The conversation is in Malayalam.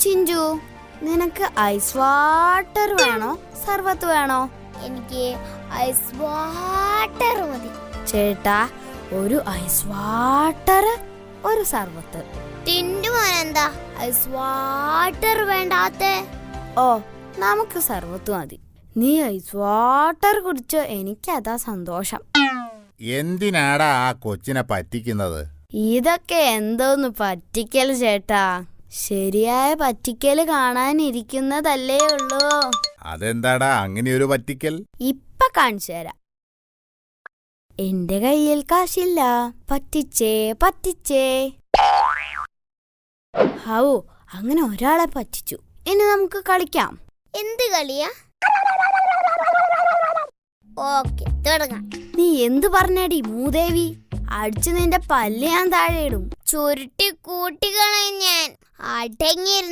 ചിഞ്ചു, നിനക്ക് ഐസ് വാട്ടർ വേണോ സർബത്ത് വേണോ? എനിക്ക് ഐസ് വാട്ടർ മതി. ചേട്ടാ, ഒരു ഐസ് വാട്ടർ, ഒരു സർബത്ത്. ടിൻഡുമോനെന്താ ഐസ് വാട്ടർ വേണ്ടാത്തെ? ഓ, നമുക്ക് സർബത്ത് മതി. നീ ഐസ് വാട്ടർ കുടിച്ചോ, എനിക്കതാ സന്തോഷം. എന്തിനാടാ ആ കൊച്ചിനെ പറ്റിക്കുന്നത്? ഇതൊക്കെ എന്തോന്ന് പറ്റിക്കൽ ചേട്ടാ. ശരിയായ പറ്റിക്കല് കാണാനിരിക്കുന്നതല്ലേ ഉള്ളൂ. അതെന്താടാ അങ്ങനെയൊരു പറ്റിക്കൽ? ഇപ്പൊ കാണിച്ചു തരാം. എന്റെ കയ്യിൽ കാശില്ല, പറ്റിച്ചേ പറ്റിച്ചേ. ഹൗ, അങ്ങനെ ഒരാളെ പറ്റിച്ചു. ഇനി നമുക്ക് കളിക്കാം. എന്ത് കളിയാ? ഓക്കെ, തുടങ്ങാം. നീ എന്ത് പറഞ്ഞടി മൂദേവി? അടിച്ചു നിന്റെ പല്ല് ഞാൻ താഴെ ഇടും. ചുരുട്ടി കൂട്ടിക്കളയും ഞാൻ. അടങ്ങിയിരുന്നു.